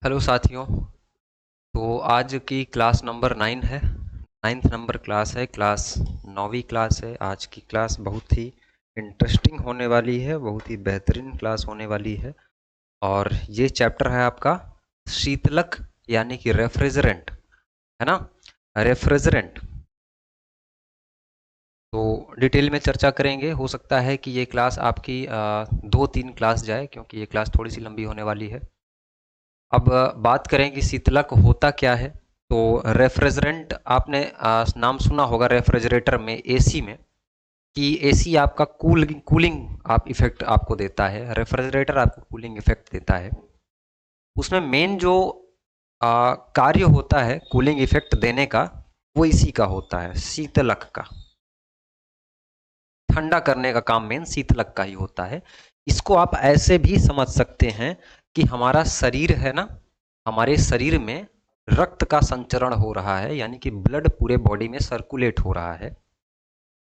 Hello साथियों। तो आज की क्लास नंबर 9 है। 9th नंबर क्लास है, क्लास 9वीं क्लास है। आज की क्लास बहुत ही इंटरेस्टिंग होने वाली है, बहुत ही बेहतरीन क्लास होने वाली है। और ये चैप्टर है आपका शीतलक यानी कि रेफ्रिजरेंट, है ना। रेफ्रिजरेंट तो डिटेल में चर्चा करेंगे। हो सकता है कि ये क्लास आपकी 2-3 क्लास जाए, क्योंकि ये क्लास थोड़ी सी लंबी होने वाली है। अब बात करें कि शीतलक होता क्या है। तो रेफ्रिजरेंट आपने नाम सुना होगा रेफ्रिजरेटर में, एसी में, कि एसी आपका कूलिंग कूलिंग आप इफेक्ट आपको देता है, रेफ्रिजरेटर आपको कूलिंग इफेक्ट देता है। उसमें मेन जो कार्य होता है कूलिंग इफेक्ट देने का, वो इसी का होता है, शीतलक का। ठंडा करने का काम मेन शीतलक का ही होता है। इसको आप ऐसे भी समझ सकते हैं कि हमारा शरीर है ना, हमारे शरीर में रक्त का संचरण हो रहा है, यानी कि ब्लड पूरे बॉडी में सर्कुलेट हो रहा है।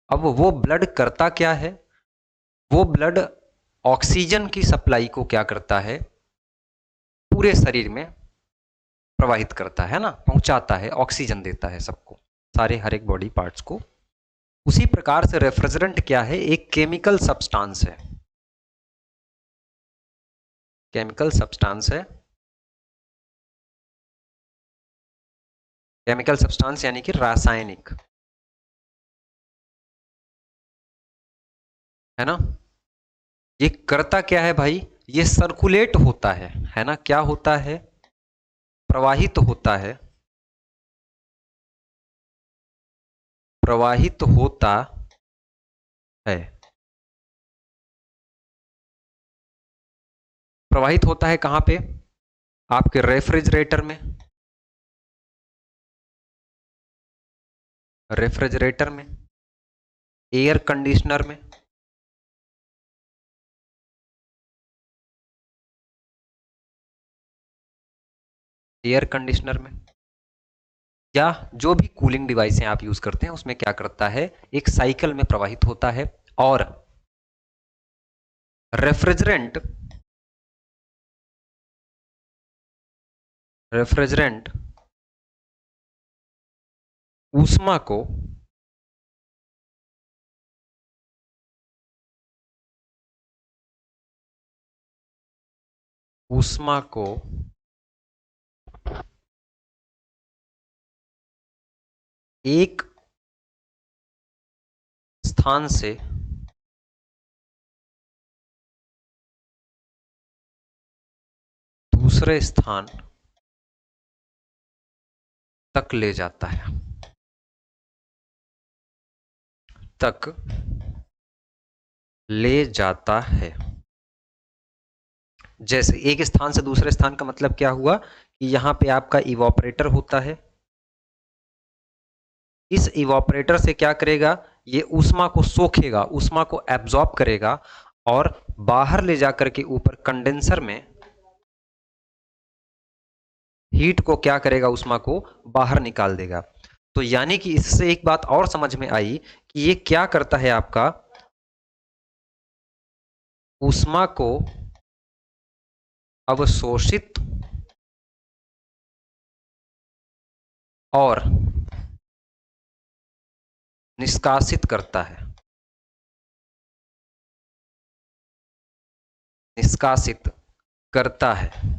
अब वो ब्लड करता क्या है, वो ब्लड ऑक्सीजन की सप्लाई को क्या करता है, पूरे शरीर में प्रवाहित करता है ना, पहुंचाता है, ऑक्सीजन देता है सबको, सारे हर एक बॉडी पार्ट्स को। उसी प्रकार से रेफ्रिजरेंट क्या है, एक केमिकल सब्सटेंस है। केमिकल सब्सटेंस है। केमिकल सब्सटेंस यानी कि रासायनिक, है ना। ये करता क्या है भाई, ये सर्कुलेट होता है ना। क्या होता है, प्रवाहित होता है, प्रवाहित होता है। प्रवाहित होता है कहां पे, आपके रेफ्रिजरेटर में, रेफ्रिजरेटर में, एयर कंडीशनर में, एयर कंडीशनर में, या जो भी कूलिंग डिवाइस आप यूज करते हैं उसमें क्या करता है, एक साइकिल में प्रवाहित होता है। और रेफ्रिजरेंट, रेफ्रिजरेंट ऊष्मा को ऊष्मा को एक स्थान से दूसरे स्थान तक ले जाता है, तक ले जाता है। जैसे एक स्थान से दूसरे स्थान का मतलब क्या हुआ कि यहां पे आपका इवोपरेटर होता है। इस इवोपरेटर से क्या करेगा, ये ऊष्मा को सोखेगा, ऊष्मा को एब्जॉर्ब करेगा और बाहर ले जाकर के ऊपर कंडेंसर में हीट को क्या करेगा, ऊष्मा को बाहर निकाल देगा। तो यानी कि इससे एक बात और समझ में आई कि ये क्या करता है, आपका ऊष्मा को अवशोषित और निष्कासित करता है, निष्कासित करता है।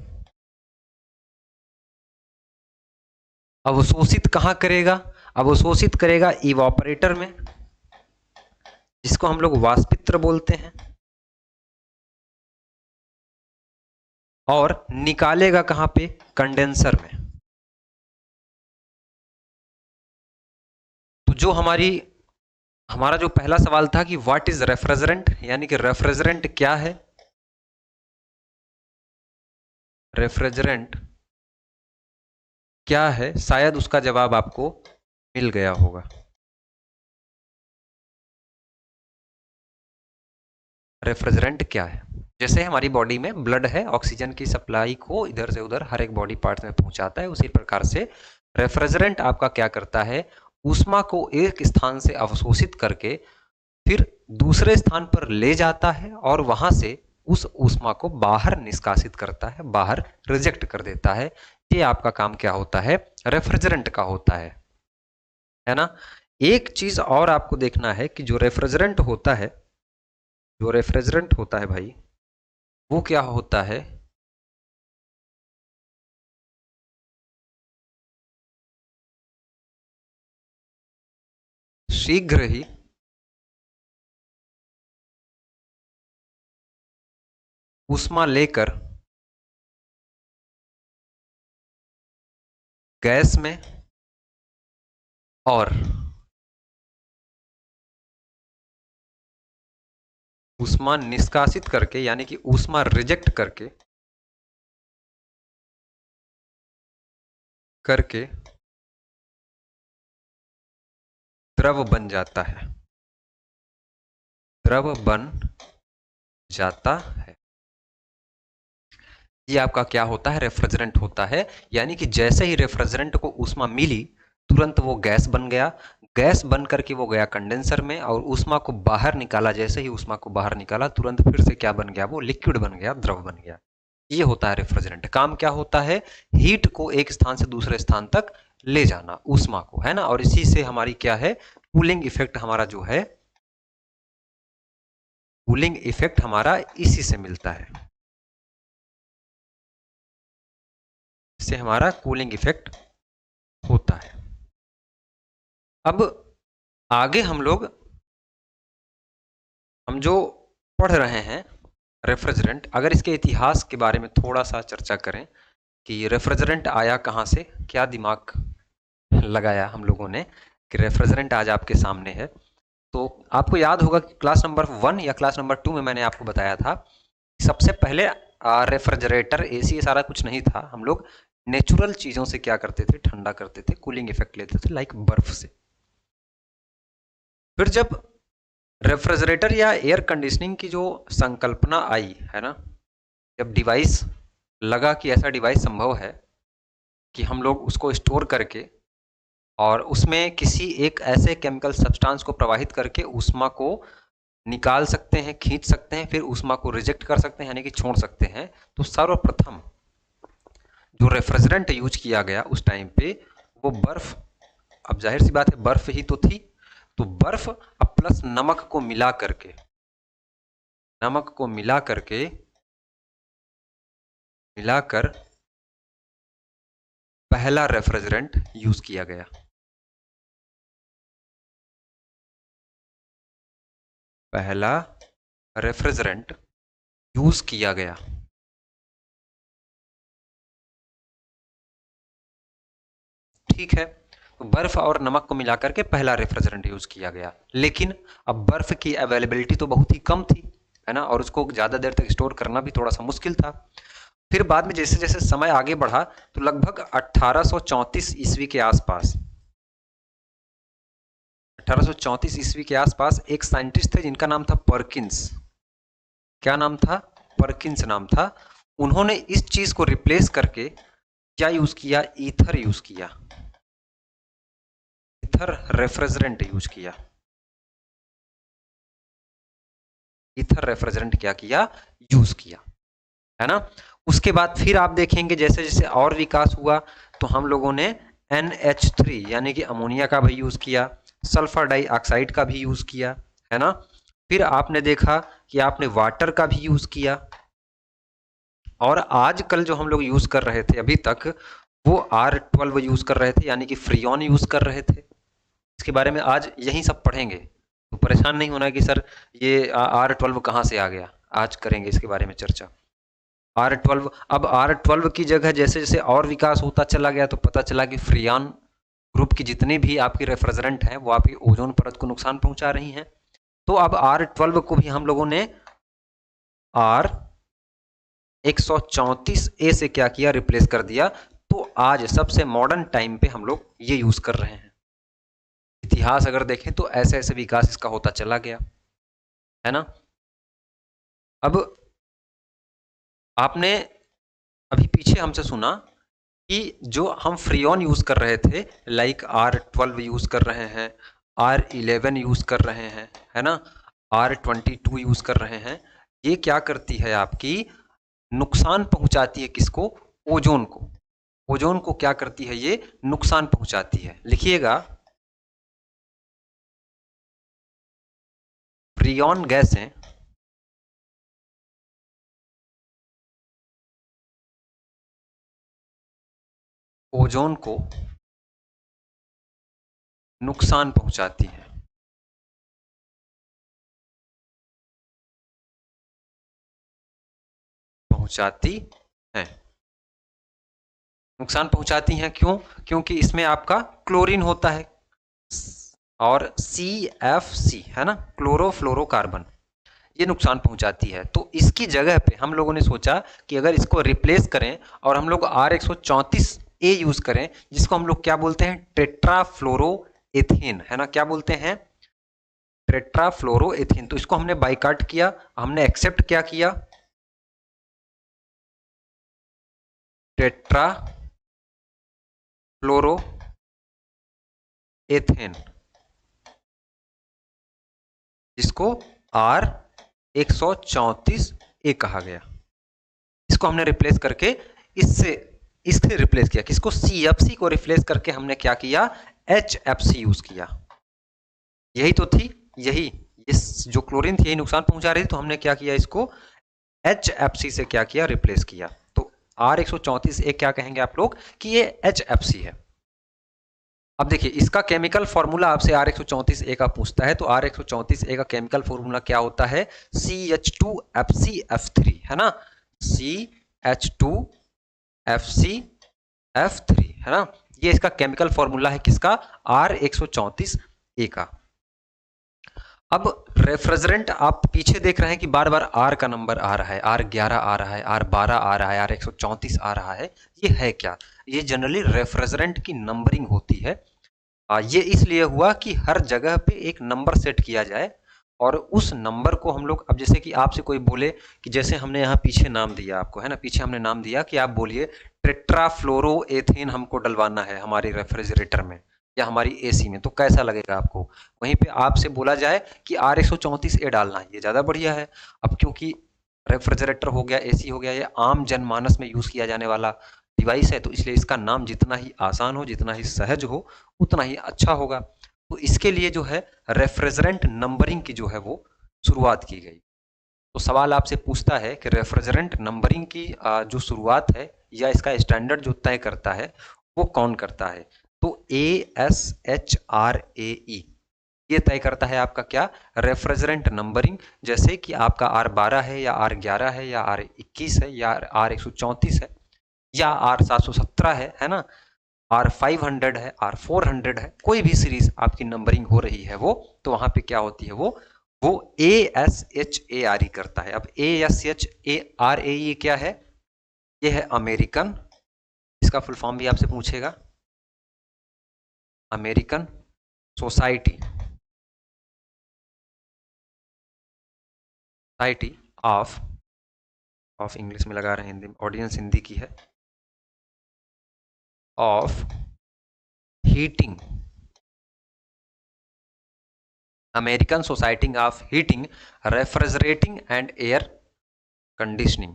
अवशोषित कहां करेगा, अवशोषित करेगा इवापोरेटर में, जिसको हम लोग वाष्पित्र बोलते हैं, और निकालेगा कहां पे, कंडेंसर में। तो जो हमारा जो पहला सवाल था कि व्हाट इज रेफ्रिजरेंट, यानी कि रेफ्रिजरेंट क्या है, रेफ्रिजरेंट क्या है, शायद उसका जवाब आपको मिल गया होगा। रेफ्रिजरेंट क्या है, जैसे हमारी बॉडी में ब्लड है, ऑक्सीजन की सप्लाई को इधर से उधर हर एक बॉडी पार्ट में पहुंचाता है, उसी प्रकार से रेफ्रिजरेंट आपका क्या करता है, ऊष्मा को एक स्थान से अवशोषित करके फिर दूसरे स्थान पर ले जाता है और वहां से उस ऊष्मा को बाहर निष्कासित करता है, बाहर रिजेक्ट कर देता है। ये आपका काम क्या होता है, रेफ्रिजरेंट का होता है ना। एक चीज और आपको देखना है कि जो रेफ्रिजरेंट होता है, जो रेफ्रिजरेंट होता है भाई, वो क्या होता है, शीघ्र ही ऊष्मा लेकर गैस में और ऊष्मा निष्कासित करके, यानी कि ऊष्मा रिजेक्ट करके द्रव बन जाता है, द्रव बन जाता है। ये आपका क्या होता है, रेफ्रिजरेंट होता है। यानी कि जैसे ही रेफ्रिजरेंट को ऊष्मा मिली, तुरंत वो गैस बन गया, गैस बन करके वो गया कंडेंसर में, और ऊष्मा को बाहर निकाला, जैसे ही ऊष्मा को बाहर निकाला तुरंत फिर से क्या बन गया, वो लिक्विड बन गया, द्रव बन गया। ये होता है रेफ्रिजरेंट। काम क्या होता है, हीट को एक स्थान से दूसरे स्थान तक ले जाना, ऊष्मा को, है ना। और इसी से हमारी क्या है, कूलिंग इफेक्ट हमारा जो है, कूलिंग इफेक्ट हमारा इसी से मिलता है, इससे हमारा कूलिंग इफेक्ट होता है। अब आगे हम जो पढ़ रहे हैं रेफ्रिजरेंट, अगर इसके इतिहास के बारे में थोड़ा सा चर्चा करें कि रेफ्रिजरेंट आया कहाँ से, क्या दिमाग लगाया हम लोगों ने कि रेफ्रिजरेंट आज आपके सामने है। तो आपको याद होगा कि क्लास नंबर 1 या क्लास नंबर 2 में मैंने आपको बताया था, सबसे पहले रेफ्रिजरेटर, एसी, ये सारा कुछ नहीं था। हम लोग नेचुरल चीज़ों से क्या करते थे, ठंडा करते थे, कूलिंग इफेक्ट लेते थे, लाइक बर्फ से। फिर जब रेफ्रिजरेटर या एयर कंडीशनिंग की जो संकल्पना आई है ना, जब डिवाइस लगा कि ऐसा डिवाइस संभव है कि हम लोग उसको स्टोर करके और उसमें किसी एक ऐसे केमिकल सब्सटेंस को प्रवाहित करके ऊष्मा को निकाल सकते हैं, खींच सकते हैं, फिर ऊष्मा को रिजेक्ट कर सकते हैं, यानी कि छोड़ सकते हैं। तो सर्वप्रथम जो रेफ्रिजरेंट यूज किया गया उस टाइम पे, वो बर्फ, अब जाहिर सी बात है बर्फ ही तो थी, तो बर्फ अब प्लस नमक को मिला करके, मिलाकर पहला रेफ्रिजरेंट यूज किया गया। पहला रेफ्रिजरेंट यूज किया गया। ठीक है, तो बर्फ और नमक को मिलाकर के पहला रेफ्रिजरेंट यूज किया गया। लेकिन अब बर्फ की अवेलेबिलिटी तो बहुत ही कम थी, है ना, और उसको ज्यादा देर तक स्टोर करना भी थोड़ा सा मुश्किल था। फिर बाद में जैसे जैसे समय आगे बढ़ा, तो लगभग 1834 ईस्वी के आसपास, 1834 ईस्वी के आसपास एक साइंटिस्ट थे जिनका नाम था पर्किंस। क्या नाम था, पर्किंस नाम था। उन्होंने इस चीज को रिप्लेस करके क्या यूज किया, ईथर यूज किया, ईथर रेफ्रिजरेंट यूज किया। ईथर रेफ्रिजरेंट क्या किया, यूज किया, है ना। उसके बाद फिर आप देखेंगे जैसे जैसे और विकास हुआ, तो हम लोगों ने NH3 यानी कि अमोनिया का भी यूज किया, सल्फर डाइऑक्साइड का भी यूज किया, है ना। फिर आपने देखा कि आपने वाटर का भी यूज किया, और आजकल जो हम लोग यूज कर रहे थे अभी तक, वो R12 यूज कर रहे थे, यानी कि फ्रीऑन यूज कर रहे थे। इसके बारे में आज यही सब पढ़ेंगे, तो परेशान नहीं होना कि सर ये R12 कहाँ से आ गया, आज करेंगे इसके बारे में चर्चा। R12, अब R12 की जगह जैसे जैसे और विकास होता चला गया, तो पता चला कि फ्रीऑन ग्रुप की जितने भी आपकी रेफ्रिजरेंट हैं वो आपकी ओजोन परत को नुकसान पहुंचा रही हैं। तो अब R12 को भी हम लोगों ने R134A से क्या किया, रिप्लेस कर दिया। तो आज सबसे मॉडर्न टाइम पे हम लोग ये यूज कर रहे हैं। इतिहास अगर देखें तो ऐसे ऐसे विकास इसका होता चला गया, है ना। अब आपने अभी पीछे हमसे सुना कि जो हम फ्रीऑन यूज कर रहे थे, लाइक R12 यूज कर रहे हैं, R11 यूज कर रहे हैं, है ना, R22 यूज कर रहे हैं, ये क्या करती है आपकी, नुकसान पहुंचाती है किसको, ओजोन को। ओजोन को क्या करती है, ये नुकसान पहुंचाती है। लिखिएगा, फ्रियॉन गैसें ओजोन को नुकसान पहुंचाती है। पहुंचाती है, नुकसान पहुंचाती हैं, क्यों? क्योंकि इसमें आपका क्लोरीन होता है और CFC है ना, क्लोरोफ्लोरोकार्बन, ये नुकसान पहुंचाती है। तो इसकी जगह पे हम लोगों ने सोचा कि अगर इसको रिप्लेस करें और हम लोग R134a यूज करें, जिसको हम लोग क्या बोलते हैं, टेट्राफ्लोरोएथेन, है ना, क्या बोलते हैं, टेट्राफ्लोरोएथेन। तो इसको हमने बाइकाट किया, हमने एक्सेप्ट क्या किया, टेट्राफ्लोरोएथेन, जिसको R134a कहा गया। इसको हमने रिप्लेस करके इससे इससे रिप्लेस किया, किसको, CFC को रिप्लेस करके हमने क्या किया, HFC यूज किया। यही तो थी, यही इस जो क्लोरीन थी यही नुकसान पहुंचा रही थी, तो हमने क्या किया, इसको HFC से क्या किया, रिप्लेस किया। तो R134a क्या कहेंगे आप लोग कि ये HFC है। अब देखिए इसका केमिकल फॉर्मूला आपसे R134a का पूछता है, तो R134a का केमिकल फॉर्मूला क्या होता है, CH2FCF3, है ना, CH2FCF3, है ना, ये इसका केमिकल फॉर्मूला है, किसका, R134a का। अब रेफ्रिजरेंट आप पीछे देख रहे हैं कि बार बार R का नंबर आ रहा है, R11 आ रहा है, R12 आ रहा है, R134 आ रहा है, ये है क्या, ये जनरली रेफ्रिजरेंट की नंबरिंग होती है। ये इसलिए हुआ कि हर जगह पे एक नंबर सेट किया जाए और उस नंबर को हम लोग, अब जैसे कि आपसे कोई बोले कि जैसे हमने यहाँ पीछे नाम दिया आपको, है ना, पीछे हमने नाम दिया कि आप बोलिए टेट्राफ्लोरोएथेन हमको डलवाना है हमारे रेफ्रिजरेटर में या हमारी एसी में, तो कैसा लगेगा आपको? वहीं पे आपसे बोला जाए कि R134a डालना है, ये ज़्यादा बढ़िया है। अब क्योंकि रेफ्रिजरेटर हो गया, एसी हो गया, ये आम जनमानस में यूज़ किया जाने वाला डिवाइस है, तो इसलिए इसका नाम जितना ही आसान हो, जितना ही सहज हो, उतना ही अच्छा होगा। तो इसके लिए जो है रेफ्रिजरेंट नंबरिंग की जो है वो शुरुआत की गई। तो सवाल आपसे पूछता है कि रेफ्रिजरेंट नंबरिंग की जो शुरुआत है या इसका स्टैंडर्ड जो तय करता है वो कौन करता है? तो ASHRAE ये तय करता है आपका क्या, रेफ्रिजरेंट नंबरिंग। जैसे कि आपका R12 है या R11 है या R21 है या R134 है या R717 है ना, R500 है, R400 है, कोई भी सीरीज आपकी नंबरिंग हो रही है वो, तो वहां पे क्या होती है, वो ASHARE करता है। अब ASHARAE क्या है, ये है अमेरिकन, इसका फुल फॉर्म भी आपसे पूछेगा, अमेरिकन सोसाइटी ऑफ इंग्लिश में लगा रहे हैं, हिंदी, ऑडियंस हिंदी की है, of heating, American society of heating, refrigerating and air conditioning,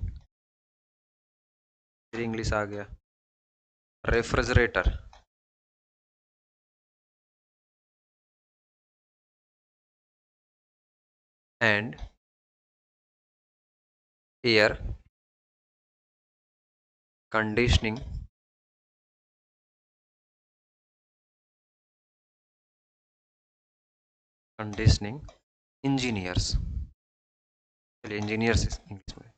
English आ गया, refrigerator and air conditioning engineers, चलिए इंजीनियर्स इंग्लिश में,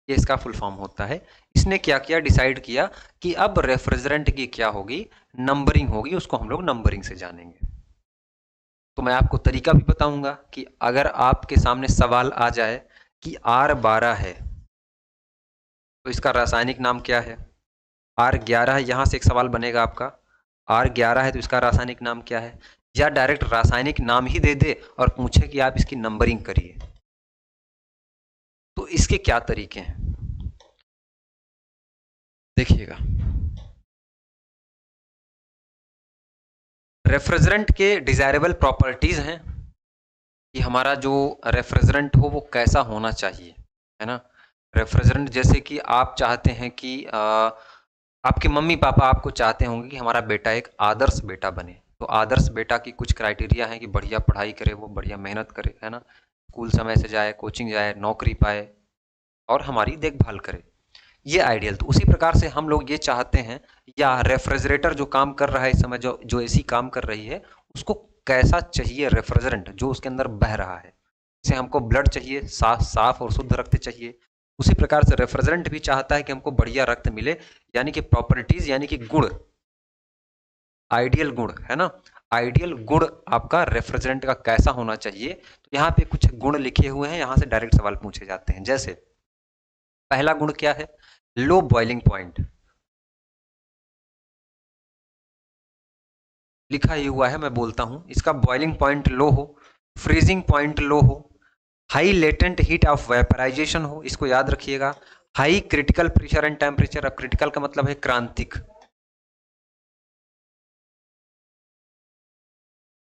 ये इसका फुल फॉर्म होता है। इसने क्या किया, डिसाइड किया कि अब रेफ्रिजरेंट की क्या होगी, नंबरिंग होगी, उसको हम लोग नंबरिंग से जानेंगे। तो मैं आपको तरीका भी बताऊंगा कि अगर आपके सामने सवाल आ जाए कि R12 है तो इसका रासायनिक नाम क्या है, R11 है, यहां से एक सवाल बनेगा आपका, R11 है तो इसका रासायनिक नाम क्या है, या डायरेक्ट रासायनिक नाम ही दे दे और पूछे कि आप इसकी नंबरिंग करिए। तो इसके क्या तरीके हैं देखिएगा, रेफ्रिजरेंट के डिजायरेबल प्रॉपर्टीज हैं, कि हमारा जो रेफ्रिजरेंट हो वो कैसा होना चाहिए, है ना। रेफ्रिजरेंट जैसे कि आप चाहते हैं कि आपके मम्मी पापा आपको चाहते होंगे कि हमारा बेटा एक आदर्श बेटा बने, तो आदर्श बेटा की कुछ क्राइटेरिया है कि बढ़िया पढ़ाई करे, वो बढ़िया मेहनत करे, है ना, स्कूल समय से जाए, कोचिंग जाए, नौकरी पाए और हमारी देखभाल करे, ये आइडियल। तो उसी प्रकार से हम लोग ये चाहते हैं, या रेफ्रिजरेटर जो काम कर रहा है इस समय, जो जो एसी काम कर रही है, उसको कैसा चाहिए रेफ्रिजरेंट जो उसके अंदर बह रहा है। जैसे हमको ब्लड चाहिए, साफ साफ और शुद्ध रक्त चाहिए, उसी प्रकार से रेफ्रिजरेंट भी चाहता है कि हमको बढ़िया रक्त मिले, यानी कि प्रॉपर्टीज, यानी कि गुण, आइडियल गुण, है ना। आइडियल गुण आपका रेफ्रिजरेंट का कैसा होना चाहिए, तो यहाँ पे कुछ गुण लिखे हुए हैं, यहाँ से डायरेक्ट सवाल पूछे जाते हैं। जैसे पहला गुण क्या है, लो बॉइलिंग पॉइंट, लिखा ही हुआ है, मैं बोलता हूं, इसका बॉइलिंग पॉइंट लो हो, फ्रीजिंग पॉइंट लो हो, high latent heat of vaporization हो, इसको याद रखिएगा, high critical pressure and temperature, अब क्रिटिकल का मतलब है क्रांतिक,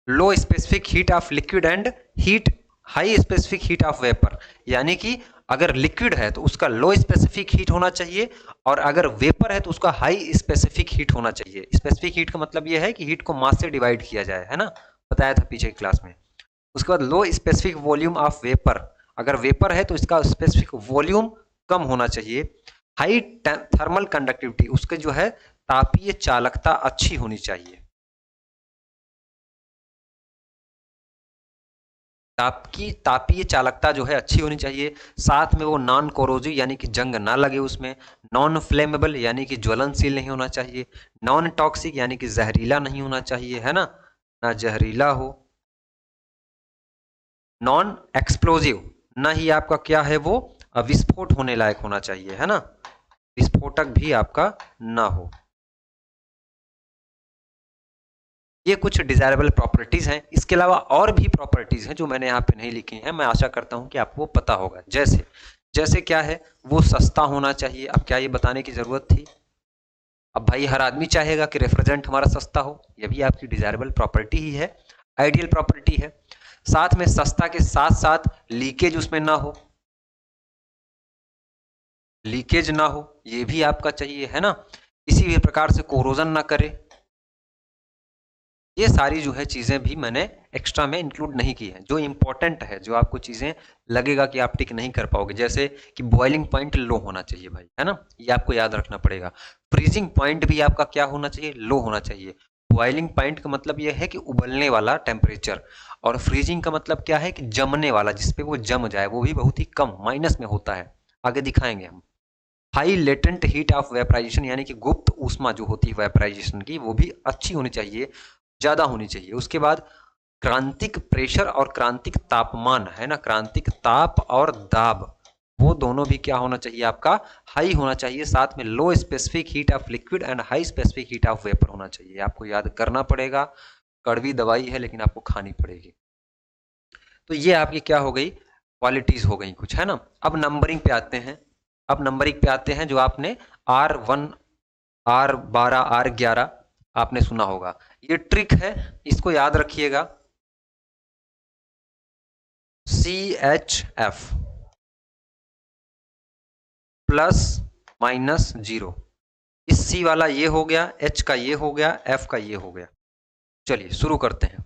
low specific heat of liquid and heat, high specific heat of vapour, यानी कि अगर लिक्विड है तो उसका लो स्पेसिफिक हीट होना चाहिए, और अगर वेपर है तो उसका हाई स्पेसिफिक हीट होना चाहिए। स्पेसिफिक हीट का मतलब यह है कि हीट को मास से डिवाइड किया जाए, है ना, बताया था पीछे की क्लास में। उसके बाद लो स्पेसिफिक वॉल्यूम ऑफ वेपर, अगर वेपर है तो इसका स्पेसिफिक वॉल्यूम कम होना चाहिए। हाई थर्मल कंडक्टिविटी, उसके जो है तापीय चालकता अच्छी होनी चाहिए, तापीय चालकता जो है अच्छी होनी चाहिए। साथ में वो नॉन कोरोजिव, यानी कि जंग ना लगे उसमें, नॉन फ्लेमेबल, यानी कि ज्वलनशील नहीं होना चाहिए, नॉन टॉक्सिक, यानी कि जहरीला नहीं होना चाहिए, है ना, ना जहरीला हो, नॉन एक्सप्लोजिव, ना ही आपका क्या है वो विस्फोट होने लायक होना चाहिए, है ना, विस्फोटक भी आपका ना हो। ये कुछ डिजायरेबल प्रॉपर्टीज हैं, इसके अलावा और भी प्रॉपर्टीज हैं जो मैंने यहाँ पे नहीं लिखी हैं, मैं आशा करता हूँ कि आपको पता होगा। जैसे जैसे क्या है, वो सस्ता होना चाहिए, अब क्या ये बताने की जरूरत थी, अब भाई हर आदमी चाहेगा कि रेफ्रिजरेंट हमारा सस्ता हो, ये भी आपकी डिजायरेबल प्रॉपर्टी ही है, आइडियल प्रॉपर्टी है। साथ में सस्ता के साथ साथ लीकेज उसमें ना हो, लीकेज ना हो, ये भी आपका चाहिए, है ना, किसी भी प्रकार से कोरोजन ना करे, ये सारी जो है चीजें भी मैंने एक्स्ट्रा में इंक्लूड नहीं की है, जो इंपॉर्टेंट है, जो आपको चीजें लगेगा कि आप टिक नहीं कर पाओगे, जैसे कि बॉइलिंग पॉइंट लो होना चाहिए भाई, है ना, ये आपको याद रखना पड़ेगा। फ्रीजिंग पॉइंट भी आपका क्या होना चाहिए, लो होना चाहिए। बॉइलिंग पॉइंट का मतलब यह है कि उबलने वाला टेम्परेचर, और फ्रीजिंग का मतलब क्या है कि जमने वाला, जिसपे वो जम जाए, वो भी बहुत ही कम माइनस में होता है, आगे दिखाएंगे हम। High latent heat of vaporization, यानी कि गुप्त ऊष्मा जो होती है वेपराइजेशन की, वो भी अच्छी होनी चाहिए, ज्यादा होनी चाहिए। उसके बाद क्रांतिक प्रेशर और क्रांतिक तापमान, है ना, क्रांतिक ताप और दाब, वो दोनों भी क्या होना चाहिए आपका, हाई होना चाहिए। साथ में लो specific heat of liquid and high specific heat of vapour होना चाहिए, आपको याद करना पड़ेगा, कड़वी दवाई है लेकिन आपको खानी पड़ेगी। तो ये आपकी क्या हो गई, क्वालिटीज हो गई कुछ, है ना। अब नंबरिंग पे आते हैं, अब नंबरिंग पे आते हैं, जो आपने R1, R12, R11 आपने सुना होगा, ये ट्रिक है, इसको याद रखिएगा, CHF प्लस माइनस जीरो, इस C वाला ये हो गया, H का ये हो गया, F का ये हो गया। चलिए शुरू करते हैं,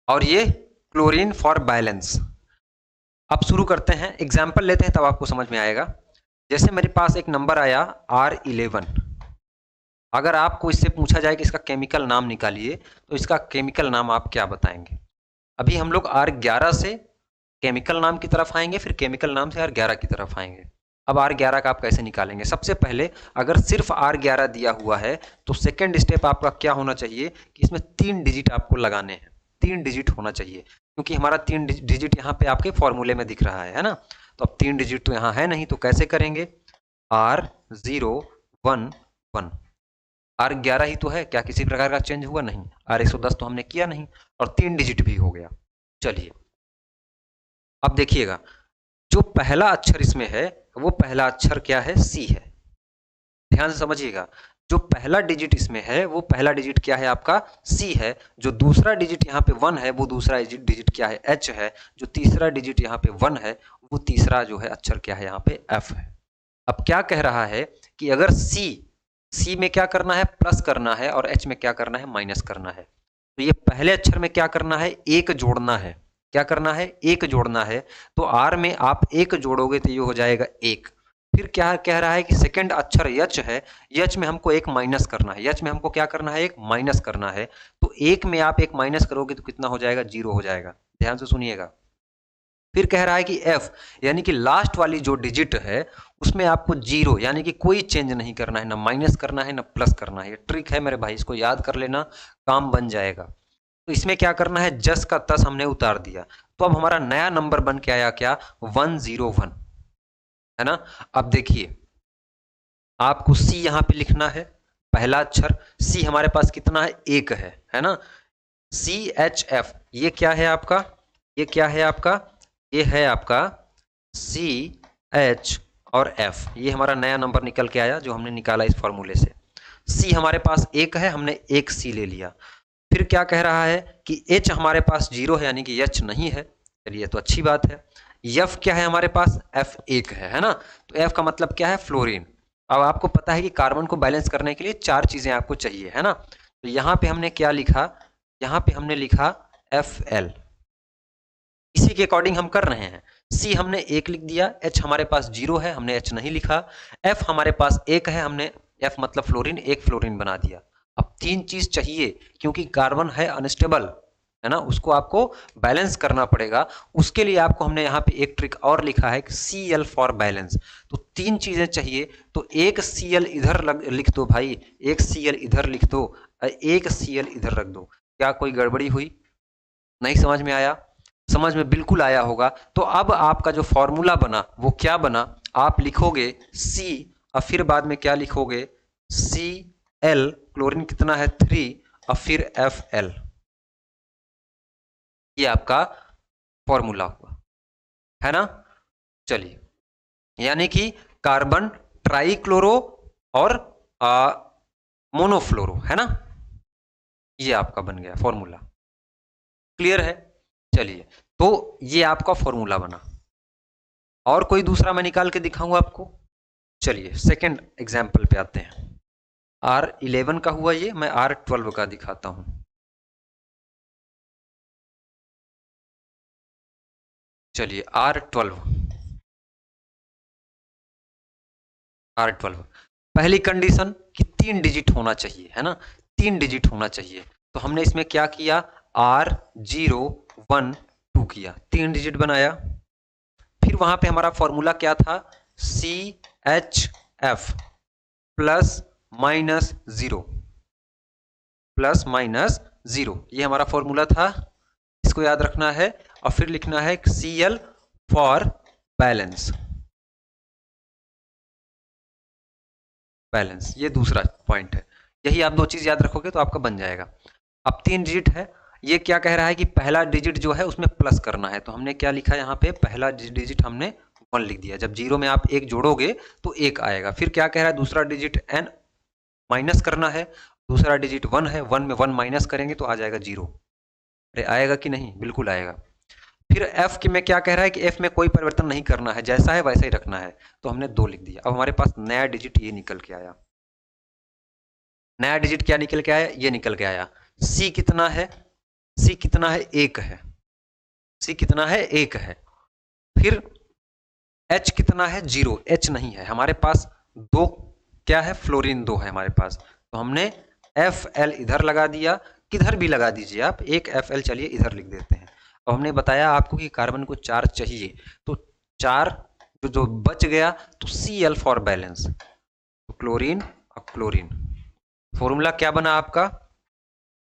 और ये क्लोरीन फॉर बैलेंस। अब शुरू करते हैं, एग्जाम्पल लेते हैं तब आपको समझ में आएगा। जैसे मेरे पास एक नंबर आया R11, अगर आपको इससे पूछा जाए कि इसका केमिकल नाम निकालिए, तो इसका केमिकल नाम आप क्या बताएंगे। अभी हम लोग R11 से केमिकल नाम की तरफ आएंगे, फिर केमिकल नाम से R11 की तरफ आएंगे। अब R11 का आप कैसे निकालेंगे, सबसे पहले अगर सिर्फ R11 दिया हुआ है तो सेकेंड स्टेप आपका क्या होना चाहिए कि इसमें 3 डिजिट आपको लगाने हैं, 3 डिजिट होना चाहिए, क्योंकि हमारा 3 डिजिट यहाँ पे आपके फॉर्मूले में दिख रहा है ना। तो अब 3 डिजिट तो यहाँ है नहीं, तो कैसे करेंगे, R011, R11 ही तो है, क्या किसी प्रकार का चेंज हुआ, नहीं, R110 तो हमने किया नहीं, और 3 डिजिट भी हो गया। चलिए अब देखिएगा, जो पहला अक्षर इसमें है वो पहला अक्षर क्या है, C है, ध्यान से समझिएगा, जो पहला डिजिट इसमें है वो पहला डिजिट क्या है आपका C है, जो दूसरा डिजिट यहाँ पे 1 है वो दूसरा डिजिट क्या है H है, जो तीसरा डिजिट यहाँ पे 1 है वो तीसरा जो है अक्षर क्या है यहाँ पे F है। अब क्या कह रहा है कि अगर C में क्या करना है प्लस करना है और H में क्या करना है माइनस करना है, तो ये पहले अक्षर में क्या करना है एक जोड़ना है, क्या करना है एक जोड़ना है, तो R में आप एक जोड़ोगे तो ये हो जाएगा एक। फिर क्या कह रहा है कि सेकंड अक्षर यच है, यच में हमको एक माइनस करना है, यच में हमको क्या करना है एक माइनस करना है, तो एक में आप एक माइनस करोगे तो कितना हो जाएगा जीरो हो जाएगा, ध्यान से सुनिएगा। फिर कह रहा है कि F यानी कि लास्ट वाली जो डिजिट है उसमें आपको जीरो यानी कि कोई चेंज नहीं करना है, ना माइनस करना है ना प्लस करना है। ये ट्रिक है मेरे भाई, इसको याद कर लेना, काम बन जाएगा। तो इसमें क्या करना है जस का तस हमने उतार दिया, तो अब हमारा नया नंबर बन के आया क्या 101 है ना। अब देखिए आपको C यहां पे लिखना है, पहला अक्षर C हमारे पास कितना है एक है ना। CHF ये क्या है आपका, ये क्या है आपका, ये है आपका CH और F, ये हमारा नया नंबर निकल के आया जो हमने निकाला इस फॉर्मूले से। C हमारे पास एक है, हमने एक C ले लिया। फिर क्या कह रहा है कि H हमारे पास जीरो है यानी कि H नहीं है, चलिए तो अच्छी बात है। F क्या है हमारे पास F एक है ना, तो F का मतलब क्या है फ्लोरीन। अब आपको पता है कि कार्बन को बैलेंस करने के लिए चार चीजें आपको चाहिए है ना, तो यहाँ पे हमने क्या लिखा, यहाँ पे हमने लिखा Fl, इसी के अकॉर्डिंग हम कर रहे हैं। C हमने एक लिख दिया, H हमारे पास जीरो है हमने H नहीं लिखा, F हमारे पास एक है हमने F मतलब फ्लोरीन एक फ्लोरीन बना दिया। अब तीन चीज चाहिए क्योंकि कार्बन है अनस्टेबल है ना, उसको आपको बैलेंस करना पड़ेगा, उसके लिए आपको हमने यहाँ पे एक ट्रिक और लिखा है Cl फॉर बैलेंस। तो तीन चीजें चाहिए, तो एक Cl इधर लिख दो भाई, एक Cl इधर लिख दो, एक Cl इधर रख दो। क्या कोई गड़बड़ी हुई, नहीं समझ में आया? समझ में बिल्कुल आया होगा। तो अब आपका जो फॉर्मूला बना वो क्या बना, आप लिखोगे C और फिर बाद में क्या लिखोगे Cl, क्लोरीन कितना है 3 और फिर Fl, ये आपका फॉर्मूला हुआ है ना। चलिए यानी कि कार्बन ट्राइक्लोरो और मोनोफ्लोरो है ना, ये आपका बन गया फॉर्मूला, क्लियर है। चलिए तो ये आपका फॉर्मूला बना, और कोई दूसरा मैं निकाल के दिखाऊंगा आपको। चलिए सेकंड एग्जाम्पल पे आते हैं। R11 का हुआ ये, मैं R12 का दिखाता हूं। चलिए R12 पहली कंडीशन कि 3 डिजिट होना चाहिए है ना, 3 डिजिट होना चाहिए, तो हमने इसमें क्या किया R012 किया, 3 डिजिट बनाया। फिर वहां पे हमारा फॉर्मूला क्या था CHF प्लस माइनस जीरो, ये हमारा फॉर्मूला था, इसको याद रखना है। और फिर लिखना है Cl फॉर बैलेंस, ये दूसरा पॉइंट है। यही आप दो चीज याद रखोगे तो आपका बन जाएगा। अब 3 डिजिट है, ये क्या कह रहा है कि पहला डिजिट जो है उसमें प्लस करना है, तो हमने क्या लिखा यहाँ पे पहला डिजिट हमने 1 लिख दिया, जब जीरो में आप एक जोड़ोगे तो एक आएगा। फिर क्या कह रहा है दूसरा डिजिट n माइनस करना है, दूसरा डिजिट 1 है, 1 में 1 माइनस करेंगे तो आ जाएगा जीरो। अरे आएगा कि नहीं, बिल्कुल आएगा। फिर F के में क्या कह रहा है कि F में कोई परिवर्तन नहीं करना है, जैसा है वैसा ही रखना है, तो हमने 2 लिख दिया। अब हमारे पास नया डिजिट ये निकल के आया, नया डिजिट क्या निकल के आया, ये निकल के आया। C कितना है, C कितना है एक है, C कितना है एक है। फिर H कितना है जीरो, H नहीं है हमारे पास, दो क्या है फ्लोरीन 2 है हमारे पास, तो हमने Fl इधर लगा दिया, किधर भी लगा दीजिए आप, एक Fl चलिए इधर लिख देते हैं। और हमने बताया आपको कि कार्बन को 4 चाहिए, तो 4 जो बच गया तो Cl फॉर बैलेंस, तो क्लोरीन और क्लोरीन, फॉर्मूला क्या बना आपका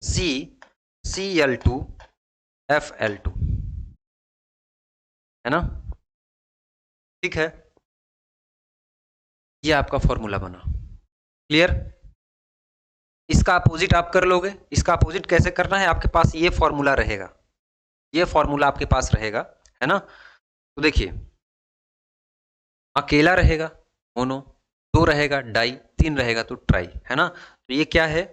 Cl2 Fl2 है ना, ठीक है, ये आपका फॉर्मूला बना, क्लियर। इसका अपोजिट आप कर लोगे, इसका अपोजिट कैसे करना है, आपके पास ये फॉर्मूला रहेगा, ये फॉर्मूला आपके पास रहेगा है ना। तो देखिए अकेला रहेगा मोनो, 2 रहेगा डाई, 3 रहेगा तो ट्राई, है ना। तो ये क्या है,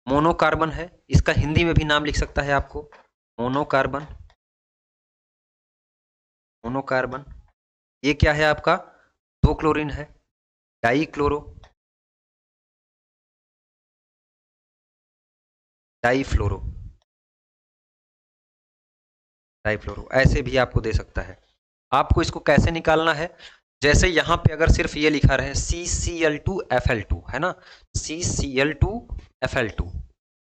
मोनोकार्बन है। इसका हिंदी में भी नाम लिख सकता है आपको, मोनोकार्बन। मोनोकार्बन ये क्या है आपका, 2 क्लोरीन है। डाई क्लोरो, डाई फ्लोरो, डाई फ्लोरो, ऐसे भी आपको दे सकता है। आपको इसको कैसे निकालना है, जैसे यहां पे अगर सिर्फ ये लिखा रहे CCl2Fl2, है ना, CCl2Fl2,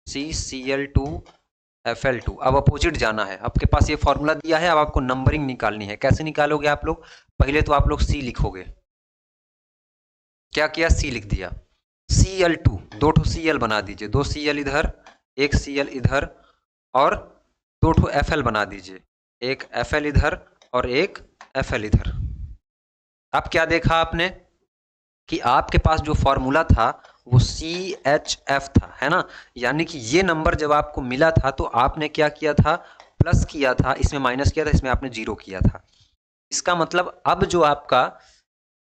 CCl2Fl2। अब अपोजिट जाना है, आपके पास ये फॉर्मूला दिया है, अब आपको नंबरिंग निकालनी है। कैसे निकालोगे आप लोग, पहले तो आप लोग C लिखोगे। क्या किया, C लिख दिया। Cl2, 2 ठो Cl बना दीजिए, 2 Cl इधर, 1 Cl इधर, और 2 ठो Fl बना दीजिए, 1 Fl इधर और 1 Fl इधर। अब क्या देखा आपने कि आपके पास जो फॉर्मूला था वो CHF था, है ना। यानी कि ये नंबर जब आपको मिला था तो आपने क्या किया था, प्लस किया था, इसमें माइनस किया था, इसमें आपने 0 किया था। इसका मतलब अब जो आपका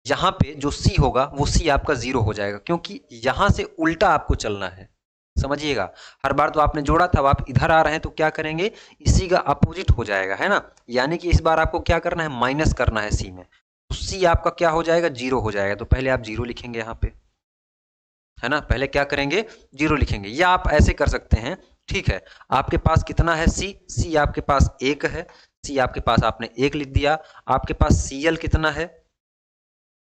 यहाँ पे जो C होगा वो C आपका 0 हो जाएगा, क्योंकि यहां से उल्टा आपको चलना है। समझिएगा, हर बार तो आपने जोड़ा था, अब आप इधर आ रहे हैं तो क्या करेंगे, इसी का अपोजिट हो जाएगा, है ना। यानी कि इस बार आपको क्या करना है, माइनस करना है C में, तो C आपका क्या हो जाएगा, 0 हो जाएगा। तो पहले आप 0 लिखेंगे यहाँ पे, है ना, पहले क्या करेंगे, 0 लिखेंगे, या आप ऐसे कर सकते हैं। ठीक है, आपके पास कितना है C आपके पास 1 है, C आपके पास आपने 1 लिख दिया। आपके पास Cl कितना है,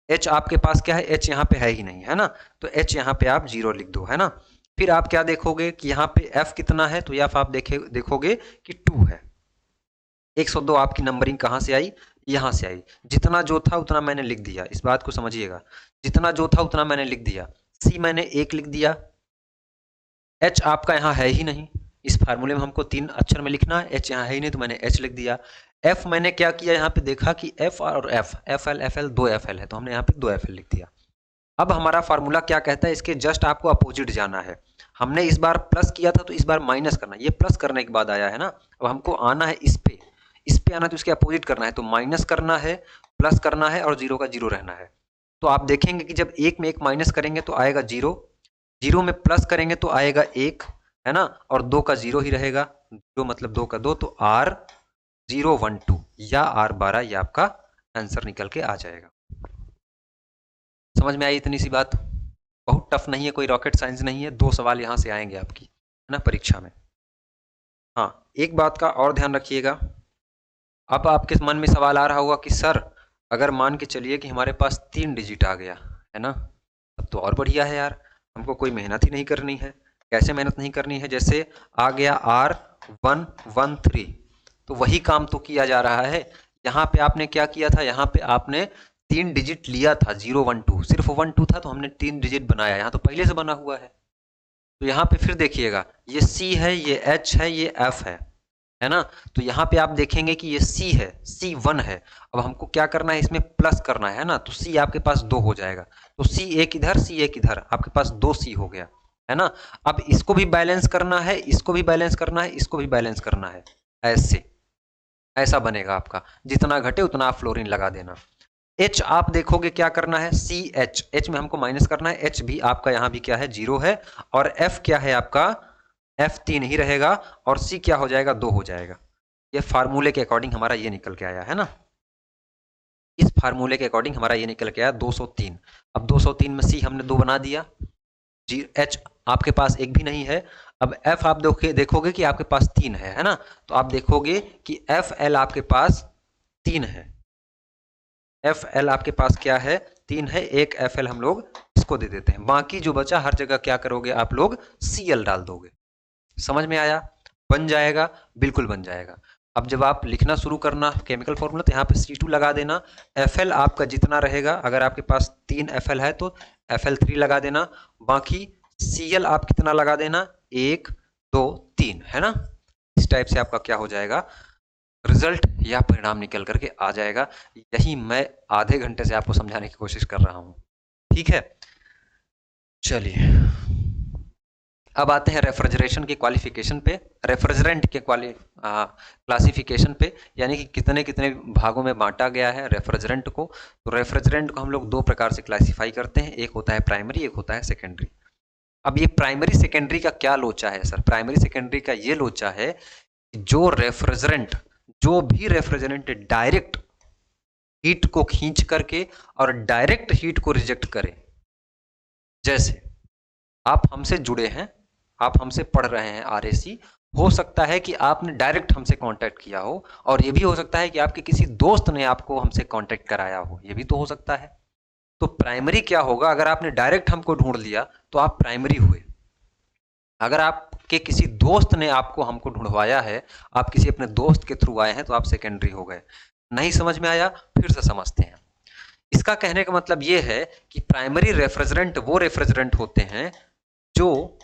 H आपके पास क्या है, H यहाँ पे है ही नहीं, है ना, तो H यहाँ पे आप 0 लिख दो, है ना। फिर आप क्या देखोगे कि यहाँ पे F कितना है, तो F आप देखोगे कि 2 है। 102 आपकी नंबरिंग कहाँ से आई, यहाँ से आई। जितना जो था उतना मैंने लिख दिया, इस बात को समझिएगा, जितना जो था उतना मैंने लिख दिया। C मैंने 1 लिख दिया, H आपका यहाँ है ही नहीं, इस फार्मूले में हमको 3 अक्षर में लिखना है, H यहाँ है ही नहीं तो मैंने H लिख दिया। F मैंने क्या किया, यहाँ पे देखा कि F और F, FL FL 2 FL है, तो हमने यहाँ पे 2 FL लिख दिया। अब हमारा फार्मूला क्या कहता है, इसके जस्ट आपको अपोजिट जाना है। हमने इस बार प्लस किया था तो इस बार माइनस करना, ये प्लस करने के बाद आया है ना, अब हमको आना है इस पे आना, तो इसके अपोजिट करना है, तो माइनस करना है, प्लस करना है और 0 का 0 रहना है। तो आप देखेंगे कि जब 1 में 1 माइनस करेंगे तो आएगा 0, 0 में प्लस करेंगे तो आएगा 1, है ना, और 2 का 0 ही रहेगा, 0 मतलब 2 का 2, तो R012 या R12 ये आपका आंसर निकल के आ जाएगा। समझ में आई इतनी सी बात, बहुत टफ नहीं है, कोई रॉकेट साइंस नहीं है, 2 सवाल यहाँ से आएंगे आपकी, है ना, परीक्षा में। हाँ, एक बात का और ध्यान रखिएगा, अब आपके मन में सवाल आ रहा होगा कि सर अगर मान के चलिए कि हमारे पास 3 डिजिट आ गया, है ना, अब तो और बढ़िया है यार, हमको कोई मेहनत ही नहीं करनी है। कैसे मेहनत नहीं करनी है, जैसे आ गया R113, तो वही काम तो किया जा रहा है। यहाँ पे आपने क्या किया था, यहाँ पे आपने 3 डिजिट लिया था, 012, सिर्फ 12 था तो हमने 3 डिजिट बनाया, यहाँ तो पहले से बना हुआ है। तो यहाँ पे फिर देखिएगा, ये C है, ये H है, ये F है ना, तो यहाँ पे आप देखेंगे कि ये C है, C1 है। अब हमको क्या करना है, इसमें प्लस करना है ना, तो C आपके पास 2 हो जाएगा, तो C एक इधर, C एक इधर, आपके पास 2 C हो गया, है ना। अब इसको भी बैलेंस करना है, इसको भी बैलेंस करना है, इसको भी बैलेंस करना है, ऐसे ऐसा बनेगा आपका, जितना घटे उतना आप फ्लोरीन लगा देना। H आप देखोगे क्या करना है, CH, H में हमको माइनस करना है, H भी आपका यहाँ भी क्या है, 0 है, और F क्या है आपका, F 3 ही रहेगा, और C क्या हो जाएगा, 2 हो जाएगा। ये फार्मूले के अकॉर्डिंग हमारा ये निकल के आया है ना, इस फार्मूले के अकॉर्डिंग हमारा ये निकल के आया 203। अब 203 में C हमने 2 बना दिया, H आपके पास एक भी नहीं है। अब F आप देखोगे कि आपके पास 3 है ना, तो आप देखोगे कि FL आपके पास 3 है, FL आपके पास क्या है, 3 है, एक FL हम लोग इसको दे देते हैं, बाकी जो बचा हर जगह क्या करोगे आप लोग, Cl डाल दोगे। समझ में आया, बन जाएगा, बिल्कुल बन जाएगा। अब जब आप लिखना शुरू करना केमिकल फॉर्मूला, तो यहाँ पे C2 लगा देना, Fl आपका जितना रहेगा, अगर आपके पास 3 Fl है तो Fl3 लगा देना, बाकी Cl आप कितना लगा देना, 1 2 3, है ना। इस टाइप से आपका क्या हो जाएगा, रिजल्ट या परिणाम निकल करके आ जाएगा। यही मैं आधे घंटे से आपको समझाने की कोशिश कर रहा हूँ, ठीक है। चलिए अब आते हैं रेफ्रिजरेशन के क्वालिफिकेशन पे, रेफ्रिजरेंट के क्लासिफिकेशन पे, यानी कि कितने कितने भागों में बांटा गया है रेफ्रिजरेंट को। तो रेफ्रिजरेंट को हम लोग दो प्रकार से क्लासीफाई करते हैं, एक होता है प्राइमरी, एक होता है सेकेंडरी। अब ये प्राइमरी सेकेंडरी का क्या लोचा है सर? प्राइमरी सेकेंडरी का ये लोचा है कि जो भी रेफ्रिजरेंट डायरेक्ट हीट को खींच करके और डायरेक्ट हीट को रिजेक्ट करे। जैसे आप हमसे जुड़े हैं, आप हमसे पढ़ रहे हैं आरएसी, हो सकता है कि आपने डायरेक्ट हमसे कांटेक्ट किया हो, और ये भी हो सकता है कि आपके किसी दोस्त ने आपको हमसे कांटेक्ट कराया हो, ये भी तो हो सकता है। तो प्राइमरी क्या होगा? अगर आपने डायरेक्ट हमको ढूंढ लिया तो आप प्राइमरी हुए। अगर आपके किसी दोस्त ने आपको हमको ढूंढवाया है, आप किसी अपने दोस्त के थ्रू आए हैं, तो आप सेकेंडरी हो गए। नहीं समझ में आया? फिर से समझते हैं। इसका कहने का मतलब यह है कि प्राइमरी रेफ्रिजरेंट वो रेफ्रिजरेंट होते हैं जो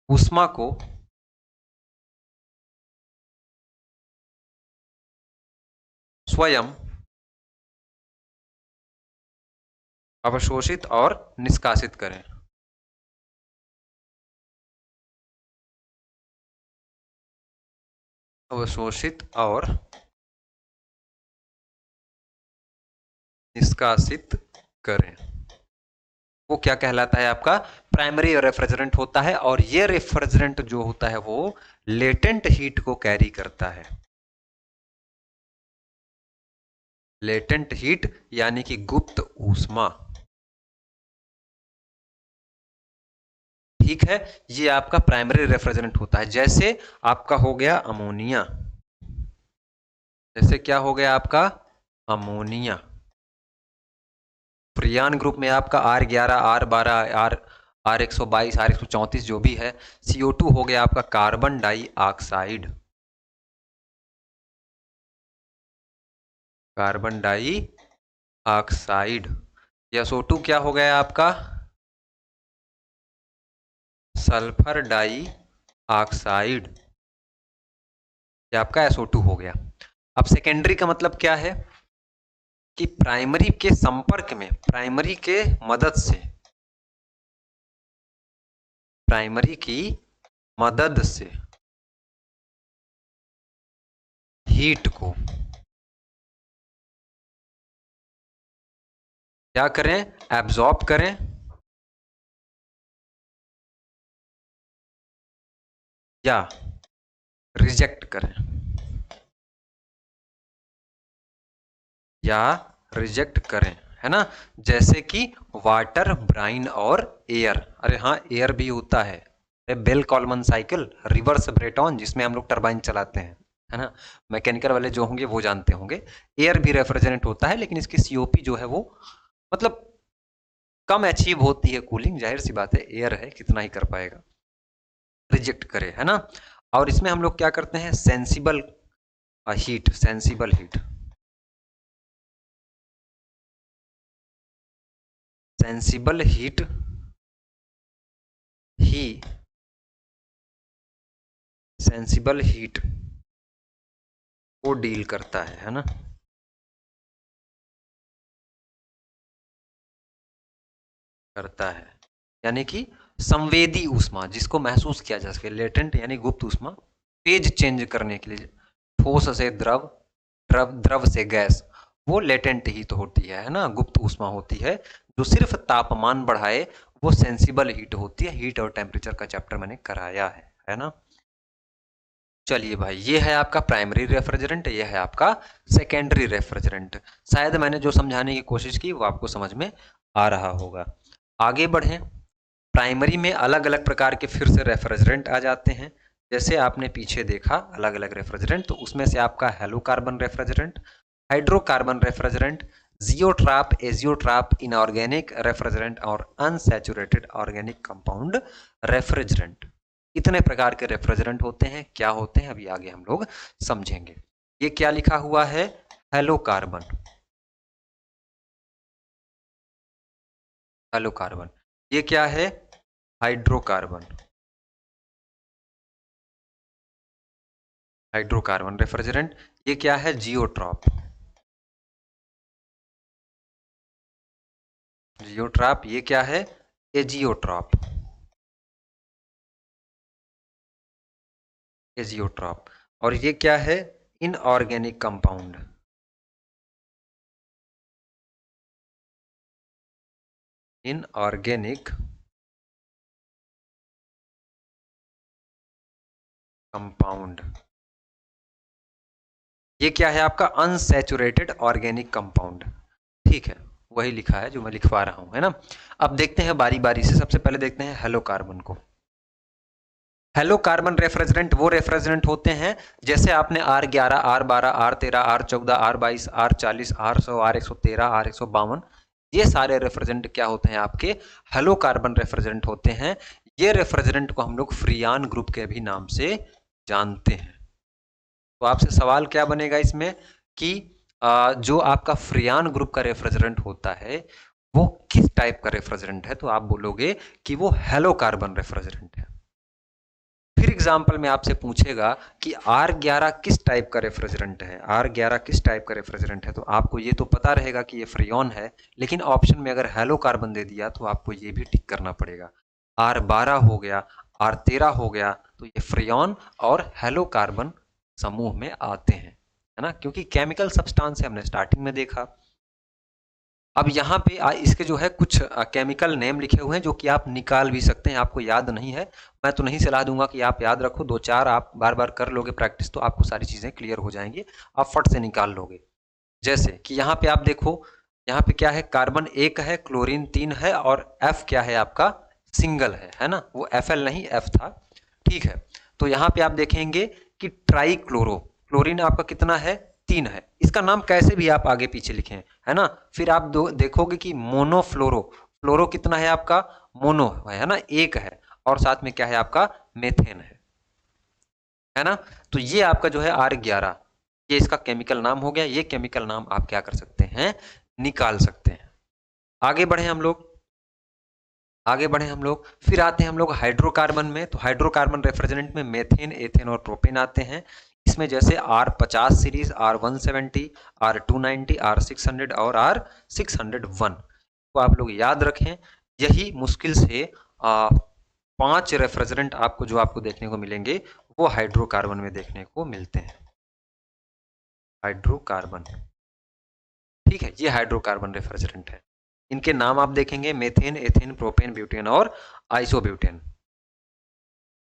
ऊष्मा को स्वयं अवशोषित और निष्कासित करें। अवशोषित और निष्कासित करें, वो क्या कहलाता है? आपका प्राइमरी रेफ्रिजरेंट होता है। और ये रेफ्रिजरेंट जो होता है वो लेटेंट हीट को कैरी करता है। लेटेंट हीट यानी कि गुप्त ऊष्मा। ठीक है, ये आपका प्राइमरी रेफ्रिजरेंट होता है। जैसे आपका हो गया अमोनिया, जैसे क्या हो गया आपका? अमोनिया। फ्रियान ग्रुप में आपका R11, R12, R122, R134 जो भी है। CO2 हो गया आपका carbon dioxide, carbon dioxide. SO2 क्या हो गया आपका? सल्फर डाइऑक्साइड, ये आपका SO2 हो गया। अब सेकेंडरी का मतलब क्या है? कि प्राइमरी के संपर्क में, प्राइमरी के मदद से, प्राइमरी की मदद से हीट को क्या करें? एब्जॉर्ब करें या रिजेक्ट करें, या रिजेक्ट करें, है ना? जैसे कि वाटर, ब्राइन और एयर। अरे हाँ, एयर भी होता है, Bell Coleman cycle, reverse Brayton, जिसमें हम लोग टरबाइन चलाते हैं, है ना? मैकेनिकल वाले जो होंगे वो जानते होंगे। एयर भी रेफ्रिजरेंट होता है, लेकिन इसकी सीओपी जो है वो मतलब कम अचीव होती है कूलिंग। जाहिर सी बात है, एयर है, कितना ही कर पाएगा। रिजेक्ट करे, है ना? और इसमें हम लोग क्या करते हैं? Sensible heat, sensible heat, sensible heat ही सेंसिबल हीट को डील करता है ना? करता है, यानी कि संवेदी ऊष्मा, जिसको महसूस किया जा सके। लेटेंट यानी गुप्त ऊष्मा, फेज चेंज करने के लिए, ठोस से द्रव, द्रव से गैस, वो लेटेंट ही तो होती है ना? गुप्त ऊष्मा होती है जो सिर्फ तापमान बढ़ाए, वो सेंसिबल हीट होती है। हीट और टेम्परेचर का चैप्टर मैंने कराया है ना? चलिए भाई, ये है आपका प्राइमरी रेफ्रिजरेंट, ये है आपका सेकेंडरी रेफ्रिजरेंट। शायद मैंने जो समझाने की कोशिश की वो आपको समझ में आ रहा होगा। आगे बढ़ें। प्राइमरी में अलग अलग प्रकार के फिर से रेफ्रिजरेंट आ जाते हैं। जैसे आपने पीछे देखा अलग अलग रेफ्रिजरेंट, तो उसमें से आपका halocarbon refrigerant, hydrocarbon refrigerant, zeotrope, azeotrope, inorganic refrigerant और अनसैचुरेटेड ऑर्गेनिक कंपाउंड रेफ्रिजरेंट। इतने प्रकार के रेफ्रिजरेंट होते हैं। क्या होते हैं अभी आगे हम लोग समझेंगे। ये क्या लिखा हुआ है? Halocarbon, halocarbon. ये क्या है? Hydrocarbon, hydrocarbon refrigerant. ये क्या है? जियोट्रॉप, जियोट्रॉप, ये क्या है? Azeotrope, azeotrope. और ये क्या है? Inorganic compound, inorganic compound. ये क्या है आपका? Unsaturated organic compound. ठीक है, वही लिखा है जो मैं लिखवा रहा हूं, है ना। अब देखते हैं बारी बारी से। सबसे पहले देखते हैं हेलो कार्बन को। हेलो कार्बन रेफ्रिजरेंट वो रेफ्रिजरेंट होते हैं जैसे आपने R11, R12, R13, R14, R22, R40, R100, R113, R152, ये सारे रेफ्रिजरेंट क्या होते हैं? आपके हेलो कार्बन रेफ्रिजरेंट होते हैं। ये रेफ्रिजरेंट को हम लोग फ्रियान ग्रुप के भी नाम से जानते हैं। तो आपसे सवाल क्या बनेगा इसमें कि जो आपका फ्रियान ग्रुप का रेफ्रिजरेंट होता है वो किस टाइप का रेफ्रिजरेंट है? तो आप बोलोगे कि वो हेलो कार्बन रेफ्रिजरेंट है। फिर एग्जाम्पल में आपसे पूछेगा कि R11 किस टाइप का रेफ्रिजरेंट है? R11 किस टाइप का रेफ्रिजरेंट है? तो आपको ये तो पता रहेगा कि ये फ्रियॉन है, लेकिन ऑप्शन में अगर हेलो कार्बन दे दिया तो आपको ये भी टिक करना पड़ेगा। R12 हो गया, R13 हो गया, तो ये फ्रियॉन और हेलो कार्बन समूह में आते हैं, है ना, क्योंकि केमिकल सब्सटेंस है, हमने स्टार्टिंग में देखा। अब यहाँ पे इसके जो है कुछ केमिकल नेम लिखे हुए हैं जो कि आप निकाल भी सकते हैं, आपको याद नहीं है। मैं तो नहीं सलाह दूंगा कि आप याद रखो, 2-4 आप बार बार कर लोगे प्रैक्टिस तो आपको सारी चीजें क्लियर हो जाएंगी, आप फट से निकाल लोगे। जैसे कि यहाँ पे आप देखो, यहाँ पे क्या है? कार्बन 1 है, क्लोरीन 3 है, और F क्या है आपका? सिंगल है ना, वो Fl नहीं F था। ठीक है, तो यहाँ पे आप देखेंगे कि ट्राई क्लोरो, क्लोरीन आपका कितना है? 3 है। इसका नाम कैसे भी आप आगे पीछे लिखें, है ना। फिर आप देखोगे कि मोनोफ्लोरो, फ्लोरो कितना है आपका? मोनो है ना, 1 है, और साथ में क्या है आपका? मेथेन है ना। तो ये आपका जो है R11, ये इसका केमिकल नाम हो गया। ये केमिकल नाम आप क्या कर सकते हैं? निकाल सकते हैं। आगे बढ़े हम लोग, आगे बढ़े हम लोग, फिर आते हैं हम लोग हाइड्रोकार्बन में। तो हाइड्रोकार्बन रेफ्रिजरेंट में मेथेन, एथेन और प्रोपेन आते हैं। इसमें जैसे R50 series, R170, R290, R600 और R601 को आप लोग याद रखें। यही मुश्किल से 5 रेफ्रिजरेंट आपको जो आपको देखने को मिलेंगे वो हाइड्रोकार्बन में देखने को मिलते हैं। हाइड्रोकार्बन, ठीक है, ये हाइड्रोकार्बन रेफ्रिजरेंट है। इनके नाम आप देखेंगे, मेथेन, एथेन, प्रोपेन, ब्यूटेन और आइसोब्यूटेन।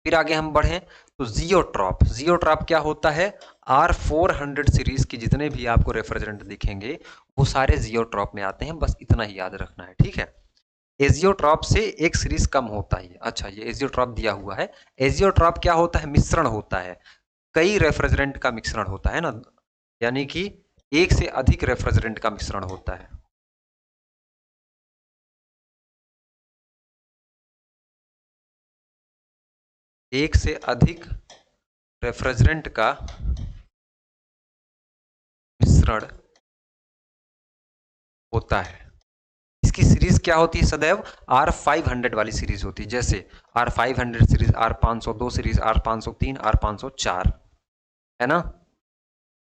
फिर आगे हम बढ़ें तो जियोट्रॉप, जियोट्रॉप क्या होता है? R400 सीरीज की जितने भी आपको रेफ्रिजरेंट दिखेंगे वो सारे जियोट्रॉप में आते हैं, बस इतना ही याद रखना है, ठीक है। एजियोट्रॉप से एक सीरीज कम होता है। अच्छा, ये एजियोट्रॉप दिया हुआ है। एजियोट्रॉप क्या होता है? मिश्रण होता है, कई रेफ्रिजरेंट का मिश्रण होता है ना, यानी कि एक से अधिक रेफ्रिजरेंट का मिश्रण होता है। एक से अधिक रेफ्रिजरेंट का मिश्रण होता है। इसकी सीरीज क्या होती है? सदैव R500 वाली सीरीज होती है, जैसे R500 series, R502 series, R503, R504, है ना।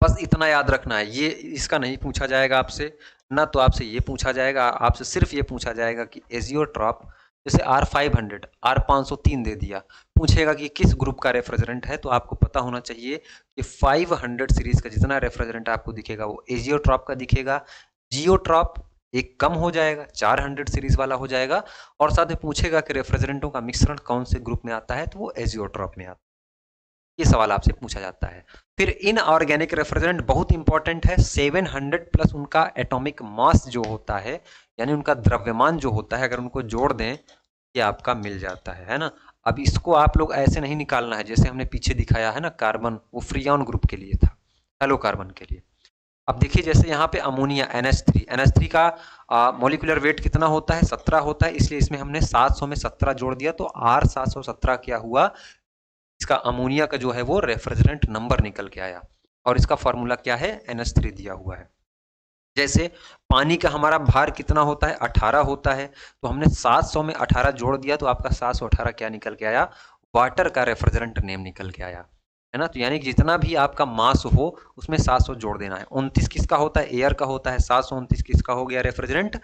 बस इतना याद रखना है, ये इसका नहीं पूछा जाएगा आपसे ना, तो आपसे ये पूछा जाएगा, आपसे सिर्फ ये पूछा जाएगा कि एजियोट्रॉप, जैसे R500, R503 दे दिया, पूछेगा कि किस ग्रुप का रेफ्रिजरेंट है, तो आपको पता होना चाहिए कि 500 सीरीज का जितना रेफ्रिजरेंट आपको दिखेगा वो एजियोट्रॉप का दिखेगा। जियोट्रॉप एक कम हो जाएगा, 400 सीरीज वाला हो जाएगा, और साथ में पूछेगा कि रेफ्रिजरेंटों का मिश्रण कौन से ग्रुप में आता है, तो वो एजियोट्रॉप में आता है। ये सवाल आपसे पूछा जाता है। फिर इनऑर्गेनिक रेफ्रिजरेंट बहुत इंपॉर्टेंट है। 700 प्लस उनका एटॉमिक मास जो होता है, यानी उनका द्रव्यमान जो होता है, अगर उनको जोड़ दें ये आपका मिल जाता है ना। अब इसको आप लोग ऐसे नहीं निकालना है जैसे हमने पीछे दिखाया है ना, कार्बन वो फ्रियॉन ग्रुप के लिए था, हेलो कार्बन के लिए। अब देखिए जैसे यहाँ पे अमोनिया NH3, NH3 का मोलिकुलर वेट कितना होता है? 17 होता है, इसलिए इसमें हमने 700 में 17 जोड़ दिया, तो R717 क्या हुआ? इसका अमोनिया का जो है वो रेफ्रिजरेंट नंबर निकल के आया, और इसका फॉर्मूला क्या है? NH3 दिया हुआ है। जैसे पानी का हमारा भार कितना होता है? 18 होता है, तो हमने 700 में 18 जोड़ दिया, तो आपका 718 क्या निकल के आया? वाटर का रेफ्रिजरेंट नेम निकल के आया, है ना। तो यानी कि जितना भी आपका मास हो उसमें 700 जोड़ देना है। 29 किसका होता है? एयर का होता है। 729 किसका हो गया रेफ्रिजरेंट?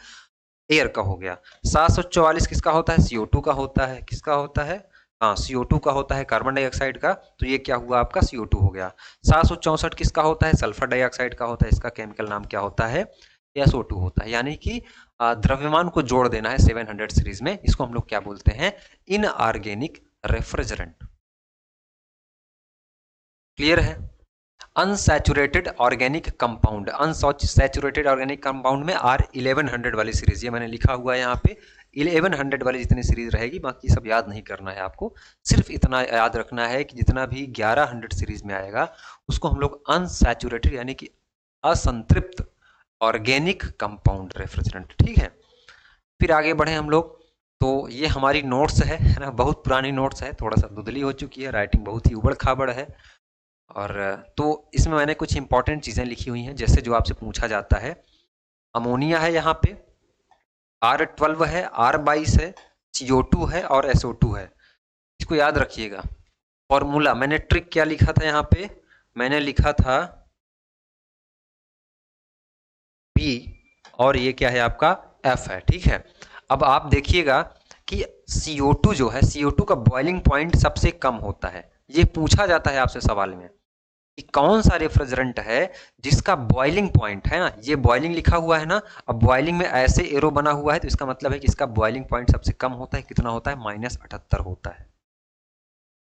एयर का हो गया। 744 किसका होता है, CO2 का होता है। किसका होता है, हाँ CO2 का होता है, कार्बन डाइऑक्साइड का। तो ये क्या हुआ आपका CO2 हो गया। 764 किसका होता है, सल्फर डाइऑक्साइड का होता है। इसका केमिकल नाम क्या होता है, SO2 होता है। यानी कि द्रव्यमान को जोड़ देना है 700 सीरीज में। इसको हम लोग क्या बोलते हैं, इनऑर्गेनिक रेफ्रिजरेंट। क्लियर है। Unsaturated organic compound, unsaturated organic compound में R1100 वाली सीरीज, ये मैंने लिखा हुआ है यहाँ पे। 1100 वाली जितनी सीरीज रहेगी, बाकी सब याद नहीं करना है आपको। सिर्फ इतना याद रखना है कि जितना भी 1100 सीरीज में आएगा उसको हम लोग अनसैचुरेटेड यानी कि असंतृप्त ऑर्गेनिक कंपाउंड रेफ्रिजरेंट। ठीक है, फिर आगे बढ़े हम लोग। तो ये हमारी नोट्स है ना, बहुत पुरानी नोट्स है, थोड़ा सा धुंधली हो चुकी है, राइटिंग बहुत ही उबड़ खाबड़ है। और तो इसमें मैंने कुछ इंपॉर्टेंट चीज़ें लिखी हुई हैं, जैसे जो आपसे पूछा जाता है, अमोनिया है यहाँ पे, R12 है, R22 है, CO2 है और SO2 है। इसको याद रखिएगा। फॉर्मूला मैंने ट्रिक क्या लिखा था यहाँ पे, मैंने लिखा था P और ये क्या है आपका F है। ठीक है, अब आप देखिएगा कि CO2 जो है, CO2 का बॉइलिंग पॉइंट सबसे कम होता है। ये पूछा जाता है आपसे सवाल में कि कौन सा रेफ्रिजरेंट है जिसका बॉइलिंग पॉइंट है ना, ये बॉइलिंग लिखा हुआ है ना, अब बॉइलिंग में ऐसे एरो बना हुआ है तो इसका मतलब है कि इसका बॉइलिंग पॉइंट सबसे कम होता है। कितना होता है, -78 होता है।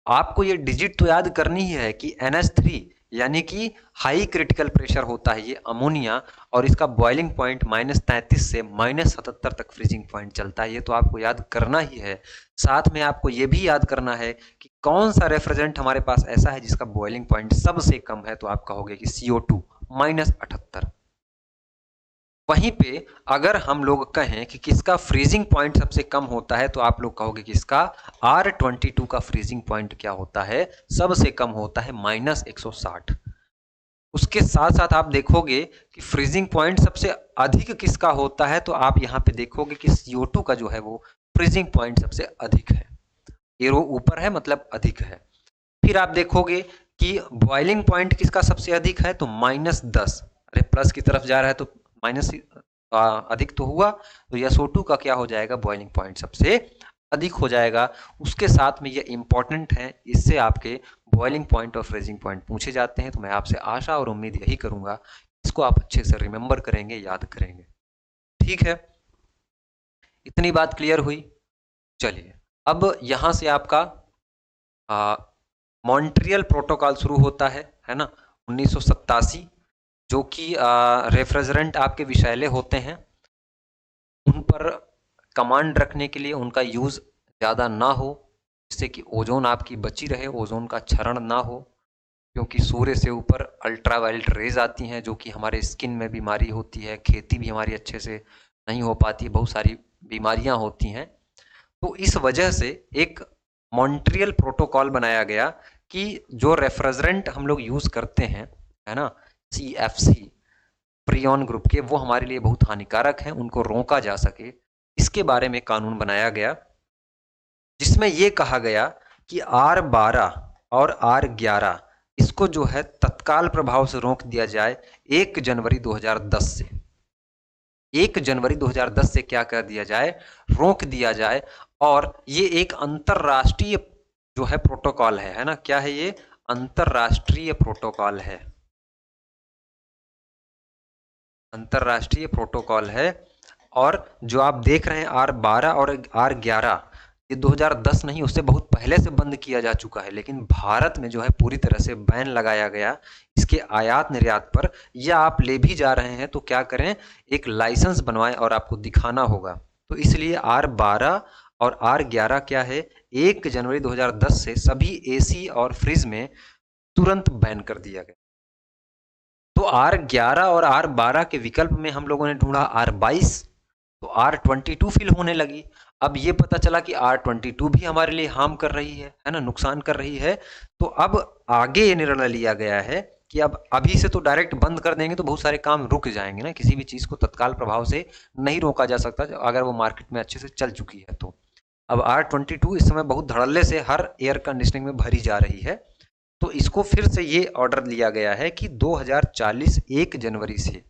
आपको ये डिजिट तो याद करनी ही है कि NH3 यानी कि हाई क्रिटिकल प्रेशर होता है ये अमोनिया, और इसका बॉइलिंग पॉइंट -33 से -77 तक फ्रीजिंग पॉइंट चलता है। ये तो आपको याद करना ही है। साथ में आपको ये भी याद करना है कि कौन सा रेफ्रिजरेंट हमारे पास ऐसा है जिसका बॉइलिंग पॉइंट सबसे कम है, तो आप कहोगे कि CO2 -78। वहीं पे अगर हम लोग कहें कि किसका फ्रीजिंग पॉइंट सबसे कम होता है, तो आप लोग कहोगे कि इसका R22 का फ्रीजिंग पॉइंट क्या होता है, सबसे कम होता है -160। उसके साथ साथ आप देखोगे कि फ्रीजिंग पॉइंट सबसे अधिक किसका होता है, तो आप यहाँ पे देखोगे कि CO2 का जो है वो फ्रीजिंग पॉइंट सबसे अधिक है। एरो ऊपर है मतलब अधिक है। फिर आप देखोगे कि बॉइलिंग पॉइंट किसका सबसे अधिक है, तो -10। अरे प्लस की तरफ जा रहा है तो माइनस अधिक तो हुआ, तो SO2 का क्या हो जाएगा, बॉइलिंग पॉइंट सबसे अधिक हो जाएगा। उसके साथ में ये इंपॉर्टेंट है, इससे आपके बॉइलिंग पॉइंट और फ्रीजिंग पॉइंट पूछे जाते हैं। तो मैं आपसे आशा और उम्मीद यही करूंगा, इसको आप अच्छे से रिमेंबर करेंगे, याद करेंगे। ठीक है, इतनी बात क्लियर हुई। चलिए, अब यहाँ से आपका मॉन्ट्रियल प्रोटोकॉल शुरू होता है ना, 1987, जो कि रेफ्रिजरेंट आपके विषैले होते हैं, उन पर कमांड रखने के लिए उनका यूज़ ज़्यादा ना हो, जिससे कि ओजोन आपकी बची रहे, ओजोन का क्षरण ना हो, क्योंकि सूर्य से ऊपर अल्ट्रावायलेट रेज आती हैं जो कि हमारे स्किन में बीमारी होती है, खेती भी हमारी अच्छे से नहीं हो पाती, बहुत सारी बीमारियां होती हैं। तो इस वजह से एक मॉन्ट्रियल प्रोटोकॉल बनाया गया कि जो रेफ्रिजरेंट हम लोग यूज़ करते हैं, है ना, CFC फ्रियोन ग्रुप के, वो हमारे लिए बहुत हानिकारक हैं, उनको रोका जा सके, इसके बारे में कानून बनाया गया, जिसमें ये कहा गया कि R12 और R11 इसको जो है तत्काल प्रभाव से रोक दिया जाए 1 जनवरी 2010 से। 1 जनवरी 2010 से क्या कर दिया जाए, रोक दिया जाए। और ये एक अंतरराष्ट्रीय जो है प्रोटोकॉल है ना, क्या है ये, अंतरराष्ट्रीय प्रोटोकॉल है, अंतरराष्ट्रीय प्रोटोकॉल है। और जो आप देख रहे हैं R12 और R11, ये 2010 नहीं, उससे बहुत पहले से बंद किया जा चुका है, लेकिन भारत में जो है पूरी तरह से बैन लगाया गया इसके आयात निर्यात पर। या आप ले भी जा रहे हैं तो क्या करें, एक लाइसेंस बनवाएं और आपको दिखाना होगा। तो इसलिए R12 और R11 क्या है, 1 जनवरी 2010 से सभी AC और फ्रिज में तुरंत बैन कर दिया गया। तो R11 और R12 के विकल्प में हम लोगों ने ढूंढा R22, तो R22 फिल होने लगी। अब ये पता चला कि R22 भी हमारे लिए हार्म कर रही है ना, नुकसान कर रही है। तो अब आगे ये निर्णय लिया गया है कि अब अभी से तो डायरेक्ट बंद कर देंगे तो बहुत सारे काम रुक जाएंगे ना, किसी भी चीज़ को तत्काल प्रभाव से नहीं रोका जा सकता अगर वो मार्केट में अच्छे से चल चुकी है। तो अब R22 इस समय बहुत धड़ल्ले से हर एयर कंडीशनिंग में भरी जा रही है। तो इसको फिर से ये ऑर्डर लिया गया है कि 2040 1 जनवरी से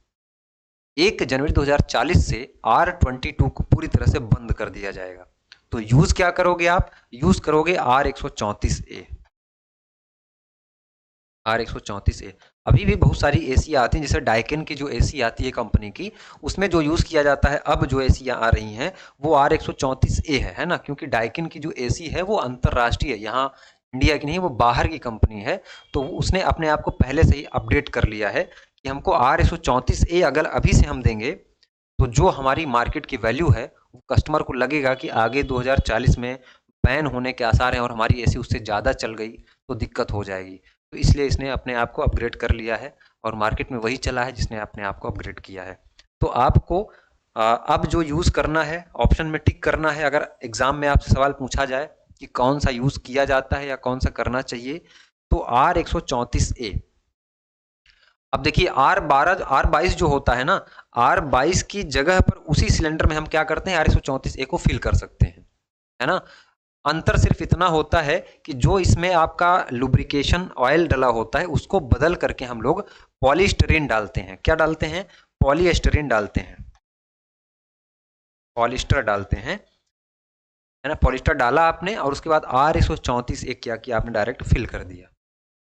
1 जनवरी 2040 से R22 को पूरी तरह से बंद कर दिया जाएगा। तो यूज क्या करोगे आप? यूज करोगे R134A। R134A। अभी भी बहुत सारी एसी आती हैं, जैसे डाइकिन की जो एसी आती है कंपनी की, उसमें जो यूज किया जाता है, अब जो एसी आ रही हैं वो R134A है ना, क्योंकि डाइकिन की जो एसी है वो अंतरराष्ट्रीय है, यहाँ इंडिया की नहीं, वो बाहर की कंपनी है। तो उसने अपने आप को पहले से ही अपडेट कर लिया है कि हमको R134A अगर अभी से हम देंगे तो जो हमारी मार्केट की वैल्यू है, वो कस्टमर को लगेगा कि आगे 2040 में बैन होने के आसार हैं और हमारी एसी उससे ज़्यादा चल गई तो दिक्कत हो जाएगी। तो इसलिए इसने अपने आप को अपग्रेड कर लिया है और मार्केट में वही चला है जिसने अपने आप को अपग्रेड किया है। तो आपको अब जो यूज़ करना है, ऑप्शन में टिक करना है। अगर एग्ज़ाम में आपसे सवाल पूछा जाए कि कौन सा यूज़ किया जाता है या कौन सा करना चाहिए, तो R134A। अब देखिए R22 जो होता है ना, R22 की जगह पर उसी सिलेंडर में हम क्या करते हैं, R134A को फिल कर सकते हैं, है ना। अंतर सिर्फ इतना होता है कि जो इसमें आपका लुब्रिकेशन ऑयल डला होता है उसको बदल करके हम लोग पॉलीस्टरीन डालते हैं। क्या डालते हैं? पॉलीस्टरीन डालते हैं, पॉलिस्टर डालते हैं, है ना। पॉलिस्टर डाला आपने और उसके बाद R134A क्या किया आपने, डायरेक्ट फिल कर दिया,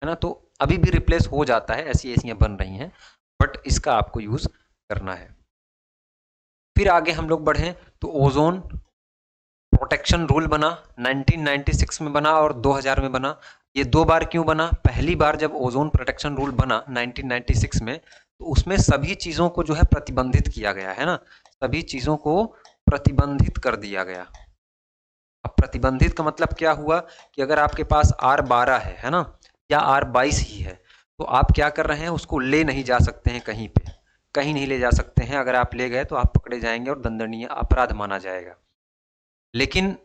है ना। तो अभी भी रिप्लेस हो जाता है, ऐसी ऐसी बन रही हैं, बट इसका आपको यूज करना है। फिर आगे हम लोग बढ़ें तो ओजोन प्रोटेक्शन रूल बना, 1996 में बना और 2000 में बना। ये दो बार क्यों बना? पहली बार जब ओजोन प्रोटेक्शन रूल बना 1996 में, तो उसमें सभी चीज़ों को जो है प्रतिबंधित किया गया, है ना, सभी चीज़ों को प्रतिबंधित कर दिया गया। अब प्रतिबंधित का मतलब क्या हुआ कि अगर आपके पास R12 है ना, या R22 ही है, तो आप क्या कर रहे हैं, उसको ले नहीं जा सकते हैं कहीं पे, कहीं नहीं ले जा सकते हैं। अगर आप ले गए तो आप पकड़े जाएंगे और दंडनीय अपराध माना जाएगा। लेकिन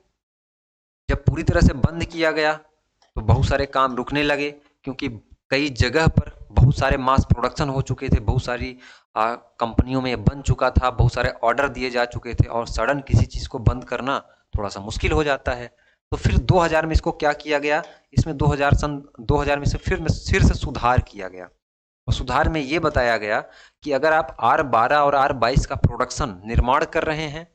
जब पूरी तरह से बंद किया गया तो बहुत सारे काम रुकने लगे, क्योंकि कई जगह पर बहुत सारे मास प्रोडक्शन हो चुके थे, बहुत सारी कंपनियों में ये बन चुका था, बहुत सारे ऑर्डर दिए जा चुके थे और सडन किसी चीज़ को बंद करना थोड़ा सा मुश्किल हो जाता है। तो फिर 2000 में इसको क्या किया गया, इसमें 2000 में से फिर से सुधार किया गया और सुधार में ये बताया गया कि अगर आप R12 और R22 का प्रोडक्शन निर्माण कर रहे हैं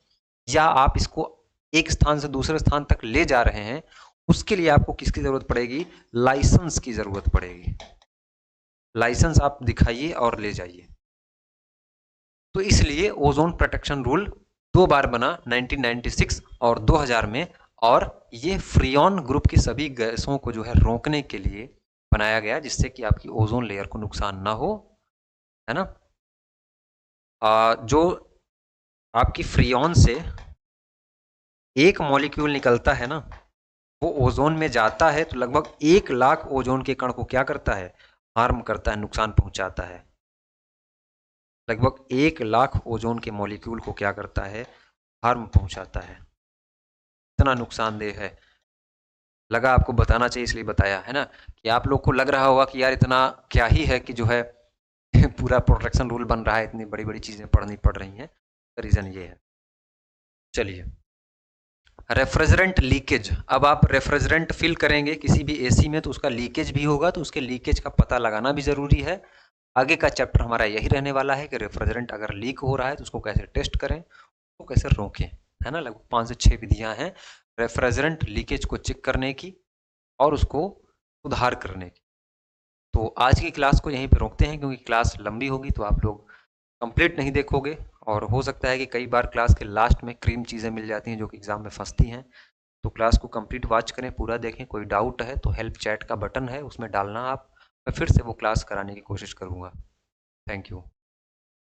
या आप इसको एक स्थान से दूसरे स्थान तक ले जा रहे हैं, उसके लिए आपको किसकी जरूरत पड़ेगी? लाइसेंस की जरूरत पड़ेगी। लाइसेंस आप दिखाइए और ले जाइए। तो इसलिए ओजोन प्रोटेक्शन रूल दो बार बना, 1996 और 2000 में, और ये फ्रियॉन ग्रुप की सभी गैसों को जो है रोकने के लिए बनाया गया, जिससे कि आपकी ओजोन लेयर को नुकसान ना हो, है ना। जो आपकी फ्रियॉन से एक मॉलिक्यूल निकलता है ना, वो ओजोन में जाता है तो लगभग 1 लाख ओजोन के कण को क्या करता है, हार्म करता है, नुकसान पहुंचाता है। लगभग 1 लाख ओजोन के मॉलिक्यूल को क्या करता है, हार्म पहुंचाता है। इतना नुकसानदेह है। लगा आपको बताना चाहिए इसलिए बताया, है ना, कि आप लोग को लग रहा होगा कि यार इतना क्या ही है कि जो है पूरा प्रोटेक्शन रूल बन रहा है, इतनी बड़ी बड़ी चीजें पढ़नी पड़ रही हैं। रीजन ये है। चलिए, रेफ्रिजरेंट लीकेज। अब आप रेफ्रिजरेंट फिल करेंगे किसी भी एसी में तो उसका लीकेज भी होगा, तो उसके लीकेज का पता लगाना भी ज़रूरी है। आगे का चैप्टर हमारा यही रहने वाला है कि रेफ्रिजरेंट अगर लीक हो रहा है तो उसको कैसे टेस्ट करें, उसको कैसे रोकें, है ना। लगभग 5 से 6 विधियां हैं रेफ्रिजरेंट लीकेज को चेक करने की और उसको सुधार करने की। तो आज की क्लास को यहीं पर रोकते हैं, क्योंकि क्लास लंबी होगी तो आप लोग कंप्लीट नहीं देखोगे और हो सकता है कि कई बार क्लास के लास्ट में क्रीम चीज़ें मिल जाती हैं जो कि एग्ज़ाम में फंसती हैं। तो क्लास को कंप्लीट वॉच करें, पूरा देखें। कोई डाउट है तो हेल्प चैट का बटन है, उसमें डालना आप, मैं फिर से वो क्लास कराने की कोशिश करूँगा। Thank you.